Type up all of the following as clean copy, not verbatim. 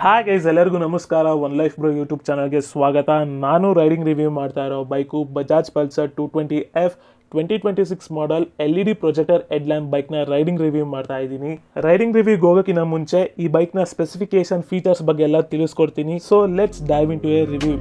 Hi guys, ಎಲ್ಲರಿಗೂ ನಮಸ್ಕಾರ. One life bro YouTube ಚಾನಲ್ಗೆ ಸ್ವಾಗತ. ನಾನು ರೈಡಿಂಗ್ ರಿವ್ಯೂ ಮಾಡ್ತಾ ಇರೋ bike Bajaj Pulsar 220F 2026 model LED projector head lamp ಬೈಕ್ನ ರೈಡಿಂಗ್ ರಿವ್ಯೂ ಮಾಡ್ತಾ ಇದ್ದೀನಿ. ರೈಡಿಂಗ್ ರಿವ್ಯೂಗೆ ಹೋಗೋಕ್ಕಿಂತ ಮುಂಚೆ ಈ ಬೈಕ್ನ ಸ್ಪೆಸಿಫಿಕೇಶನ್ ಫೀಚರ್ಸ್ ಬಗ್ಗೆ ಎಲ್ಲ ತಿಳಿಸ್ಕೊಡ್ತೀನಿ. So let's dive into a review.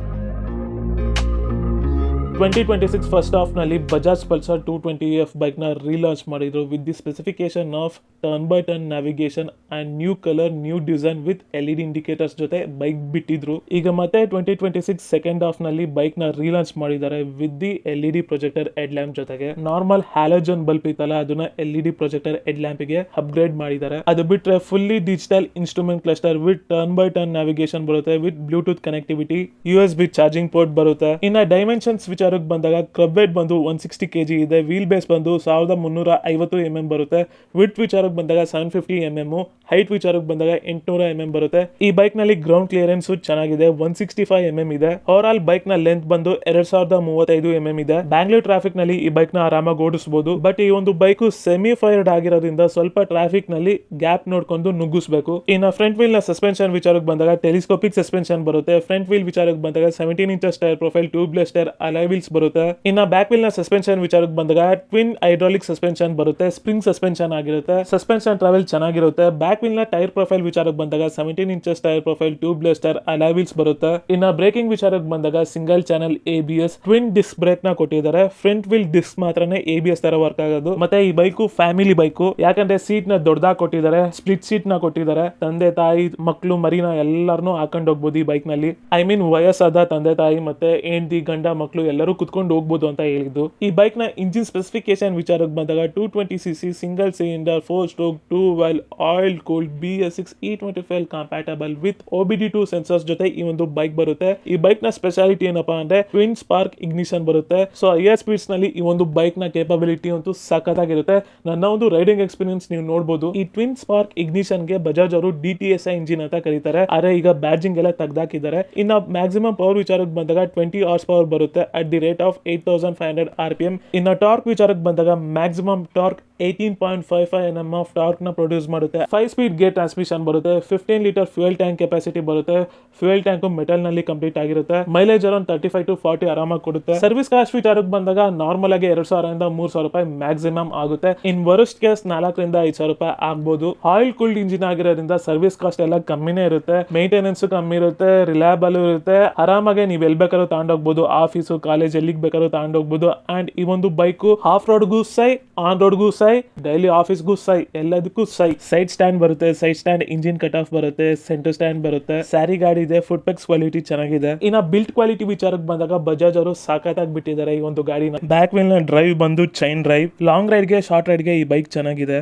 2026 first half ನಲ್ಲಿ ಬಜಾಜ್ ಪಲ್ಸರ್ 220F ಬೈಕ್ ನ ರೀಲಾಂಚ್ ಮಾಡಿದ್ರು with the specification of turn by turn navigation and new colour new design with LED indicators ಜೊತೆ bike ಬಿಟ್ಟಿದ್ರು. ಈಗ ಮತ್ತೆ 2026 ಸೆಕೆಂಡ್ ಹಾಫ್ ನಲ್ಲಿ bike ನ relaunch ಮಾಡಿದ್ದಾರೆ with the LED projector head lamp ಜೊತೆಗೆ. ನಾರ್ಮಲ್ ಹ್ಯಾಲೋಜನ್ ಬಲ್ಬ್ ಇತ್ತಲ್ಲ, ಅದನ್ನ LED ಪ್ರೊಜೆಕ್ಟರ್ ಹೆಡ್ ಲ್ಯಾಂಪ್ ಗೆ ಅಪ್ಗ್ರೇಡ್ ಮಾಡಿದ್ದಾರೆ. ಅದು ಬಿಟ್ರೆ fully digital instrument cluster with turn by turn navigation ಬರುತ್ತೆ with bluetooth connectivity, USB charging port ಬರುತ್ತೆ. ಇನ್ನ ಡೈಮೆನ್ಷನ್ಸ್ ವಿಚಾರಕ್ಕೆ ಬಂದಾಗ ಕ್ಲಬ್ ವೇಟ್ ಬಂದು 160 kg ಇದೆ, ವೀಲ್ ಬೇಸ್ ಬಂದು 1350 mm ಬರುತ್ತೆ. ವಿಡ್ತ್ ವಿಚಾರಕ್ಕೆ ಬಂದಾಗ 750 mm, ಹೈಟ್ ವಿಚಾರಕ್ಕೆ ಬಂದಾಗ 800 mm ಬರುತ್ತೆ. ಈ ಬೈಕ್ ನಲ್ಲಿ ಗ್ರೌಂಡ್ ಕ್ಲಿಯರೆನ್ಸ್ ಚೆನ್ನಾಗಿದೆ, 165 mm ಇದೆ. ಓವರ್ ಆಲ್ ಬೈಕ್ ನ ಲೆಂತ್ ಬಂದು 2035 mm ಇದೆ. ಬ್ಯಾಂಗ್ಳೂರ್ ಟ್ರಾಫಿಕ್ ನಲ್ಲಿ ಈ ಬೈಕ್ ನ ಆರಾಮಾಗಿ ಓಡಿಸಬಹುದು. ಬಟ್ ಈ ಒಂದು ಬೈಕ್ ಸೆಮಿ ಫೈರ್ಡ್ ಆಗಿರೋದ್ರಿಂದ ಸ್ವಲ್ಪ ಟ್ರಾಫಿಕ್ ನಲ್ಲಿ ಗ್ಯಾಪ್ ನೋಡ್ಕೊಂಡು ನುಗ್ಗಿಸಬೇಕು. ಇನ್ನು ಫ್ರಂಟ್ ವೀಲ್ ನ ಸಸ್ಪೆನ್ಷನ್ ವಿಚಾರಕ್ಕೆ ಬಂದಾಗ ಟೆಲಿಸ್ಕೋಪಿಕ್ ಸಸ್ಪೆನ್ಷನ್ ಬರುತ್ತೆ. ಫ್ರಂಟ್ ವೀಲ್ ವಿಚಾರಕ್ಕೆ ಬಂದಾಗ 17 inches tyre profile tubeless tyre alloy wheels ಬರುತ್ತೆ. ಇನ್ನ ಬ್ಯಾಕ್ ವೀಲ್ ನ ಸಸ್ಪೆನ್ಷನ್ ವಿಚಾರಕ್ಕೆ ಬಂದಾಗ ಟ್ವಿನ್ ಹೈಡ್ರಾಲಿಕ್ ಸಸ್ಪೆನ್ಷನ್ ಬರುತ್ತೆ, ಸ್ಪ್ರಿಂಗ್ ಸಸ್ಪೆನ್ಷನ್ ಆಗಿರುತ್ತೆ. ಸಸ್ಪೆನ್ಷನ್ ಟ್ರಾವೆಲ್ ಚೆನ್ನಾಗಿರುತ್ತೆ. ಬ್ಯಾಕ್ ವೀಲ್ ನ ಟೈರ್ ಪ್ರೊಫೈಲ್ ವಿಚಾರಕ್ಕೆ ಬಂದಾಗ 17 inches tyre profile tubeless tyre alloy wheels ಬರುತ್ತೆ. ಇನ್ನ ಬ್ರೇಕಿಂಗ್ ವಿಚಾರಕ್ಕೆ ಬಂದಾಗ single channel ABS twin disc brake ನ ಕೊಟ್ಟಿದ್ದಾರೆ. ಫ್ರಂಟ್ ವೀಲ್ ಡಿಸ್ಕ್ ಮಾತ್ರನೇ ABS ತರ ವರ್ಕ್ ಆಗೋದು. ಮತ್ತೆ ಈ ಬೈಕು ಫ್ಯಾಮಿಲಿ ಬೈಕು, ಯಾಕಂದ್ರೆ ಸೀಟ್ ನ ದೊಡ್ಡದಾಗಿ ಕೊಟ್ಟಿದ್ದಾರೆ, ಸ್ಪ್ಲಿಟ್ ಸೀಟ್ ನ ಕೊಟ್ಟಿದ್ದಾರೆ. ತಂದೆ ತಾಯಿ ಮಕ್ಕಳು ಮರಿನ ಎಲ್ಲರನ್ನೂ ಹಾಕೊಂಡು ಹೋಗ್ಬೋದು ಈ ಬೈಕ್ ನಲ್ಲಿ. ಐ ಮೀನ್ ವಯಸ್ಸಾದ ತಂದೆ ತಾಯಿ ಮತ್ತೆ ಹೆಂಡತಿ ಗಂಡ ಮಕ್ಕಳು ಎಲ್ಲರೂ ಕುತ್ಕೊಂಡು ಹೋಗ್ಬೋದು ಅಂತ ಹೇಳಿದ್ದು. ಈ ಬೈಕ್ ನ ಇಂಜಿನ್ ಸ್ಪೆಸಿಫಿಕೇಶನ್ ವಿಚಾರಕ್ಕೆ ಬಂದಾಗ 220cc single cylinder 4-stroke 2-valve oil cooled BS6 E25 compatible with OBD2 sensors ಜೊತೆ ಈ ಒಂದು ಬೈಕ್ ಬರುತ್ತೆ. ಈ ಬೈಕ್ ನ ಸ್ಪೆಷಾಲಿಟಿ ಏನಪ್ಪಾ ಅಂದ್ರೆ ಟ್ವಿನ್ ಸ್ಪಾರ್ಕ್ ಇಗ್ನಿಷನ್ ಬರುತ್ತೆ. ಸೊ ಹೈಯರ್ ಸ್ಪೀಡ್ಸ್ ನಲ್ಲಿ ಈ ಒಂದು ಬೈಕ್ ನ ಕೇಪಬಿಲಿಟಿ ಅಂತೂ ಸಖತ್ತಾಗಿರುತ್ತೆ. ನನ್ನ ಒಂದು ರೈಡಿಂಗ್ ಎಕ್ಸ್ಪೀರಿಯನ್ಸ್ ನೀವು ನೋಡಬಹುದು. ಈ ಟ್ವಿನ್ ಸ್ಪಾರ್ಕ್ ಇಗ್ನಿಷನ್ ಗೆ ಬಜಾಜ್ ಅವರು DTSI ಇಂಜಿನ್ ಅಂತ ಕರೀತಾರೆ. ಆದ್ರೆ ಈಗ ಬ್ಯಾಡ್ಜಿಂಗ್ ಎಲ್ಲ ತೆಗೆದಾಕಿದ್ದಾರೆ. ಇನ್ನ ಮ್ಯಾಕ್ಸಿಮಮ್ ಪವರ್ ವಿಚಾರಕ್ಕೆ ಬಂದಾಗ 20 ಹಾರ್ಸ್ ಪವರ್ ಬರುತ್ತೆ at the rate of 8500 RPM. ಇನ್ನ ಟಾರ್ಕ್ ವಿಚಾರಕ್ಕೆ ಬಂದಾಗ maximum torque 18.55 Nm of torque ನ ಪ್ರೊಡ್ಯೂಸ್ ಮಾಡುತ್ತೆ. 5 ಸ್ಪೀಡ್ ಗೇರ್ ಟ್ರಾನ್ಸ್ಮಿಷನ್ ಬರುತ್ತೆ. 15 ಲೀಟರ್ ಫ್ಯೂಯಲ್ ಟ್ಯಾಂಕ್ ಕೆಪಾಸಿಟಿ ಬರುತ್ತೆ. ಫ್ಯೂಯಲ್ ಟ್ಯಾಂಕ್ ಮೆಟಲ್ ನಲ್ಲಿ ಕಂಪ್ಲೀಟ್ ಆಗಿರುತ್ತೆ. ಮೈಲೇಜ್ ಅರೌಂಡ್ 35 to 40 ಆರಾಮಾಗಿ ಕೊಡುತ್ತೆ. ಸರ್ವಿಸ್ ಕಾಸ್ಟ್ ವಿಚಾರಕ್ಕೆ ಬಂದಾಗ ನಾರ್ಮಲ್ ಆಗಿ 2000 ಇಂದ 3000 ರೂಪಾಯಿ ಮ್ಯಾಕ್ಸಿಮಮ್ ಆಗುತ್ತೆ. ಇನ್ ವರ್ಸ್ಟ್ ಕೇಸ್ 4 ರಿಂದ 5000 ರೂಪಾಯಿ ಆಗ್ಬಹುದು. ಆಯಿಲ್ ಕೂಲ್ಡ್ ಇಂಜಿನ್ ಆಗಿರೋದ್ರಿಂದ ಸರ್ವಿಸ್ ಕಾಸ್ಟ್ ಎಲ್ಲ ಕಮ್ಮಿನೇ ಇರುತ್ತೆ. ಮೇಂಟೆನೆನ್ಸ್ ಕಮ್ಮಿ ಇರುತ್ತೆ, ರಿಲಯಬಲ್ ಇರುತ್ತೆ. ಆರಾಮಾಗಿ ನೀವು ಎಲ್ಲಿ ಬೇಕಾದ್ರೂ ತಗೊಂಡೋಗ್ಬೋದು, ಆಫೀಸು ಕಾಲೇಜ್ ಎಲ್ಲಿಗೆ ಬೇಕಾದ್ರೂ ತಗೊಂಡೋಗ್ಬೋದು. ಅಂಡ್ ಈ ಒಂದು ಬೈಕು ಆಫ್ ರೋಡ್ಗೂ ಸೈ, ಆನ್ ರೋಡ್ಗೂ ಸೈ, ಡೈಲಿ ಆಫೀಸ್ಗೂ ಸೈ, ಎಲ್ಲದಕ್ಕೂ ಸೈ. ಸೈಡ್ ಸ್ಟ್ಯಾಂಡ್ ಬರುತ್ತೆ, side stand engine cut off ಬರುತ್ತೆ, ಸೆಂಟರ್ ಸ್ಟ್ಯಾಂಡ್ ಬರುತ್ತೆ, ಸ್ಯಾರಿ ಗಾಡಿ ಇದೆ, ಫುಟ್ ಪೆಕ್ಸ್ ಕ್ವಾಲಿಟಿ ಚೆನ್ನಾಗಿದೆ. ಇನ್ನ ಬಿಲ್ಟ್ ಕ್ವಾಲಿಟಿ ವಿಚಾರಕ್ಕೆ ಬಂದಾಗ ಬಜಾಜ್ ಅವರು ಸಾಕತ್ತಾಗಿ ಬಿಟ್ಟಿದ್ದಾರೆ ಈ ಒಂದು ಗಾಡಿನ. ಬ್ಯಾಕ್ ವೀಲ್ ನ ಡ್ರೈವ್ ಬಂದು ಚೈನ್ ಡ್ರೈವ್, ಲಾಂಗ್ ರೈಡ್ ಗೆ ಶಾರ್ಟ್ ರೈಡ್ ಗೆ ಈ ಬೈಕ್ ಚೆನ್ನಾಗಿದೆ.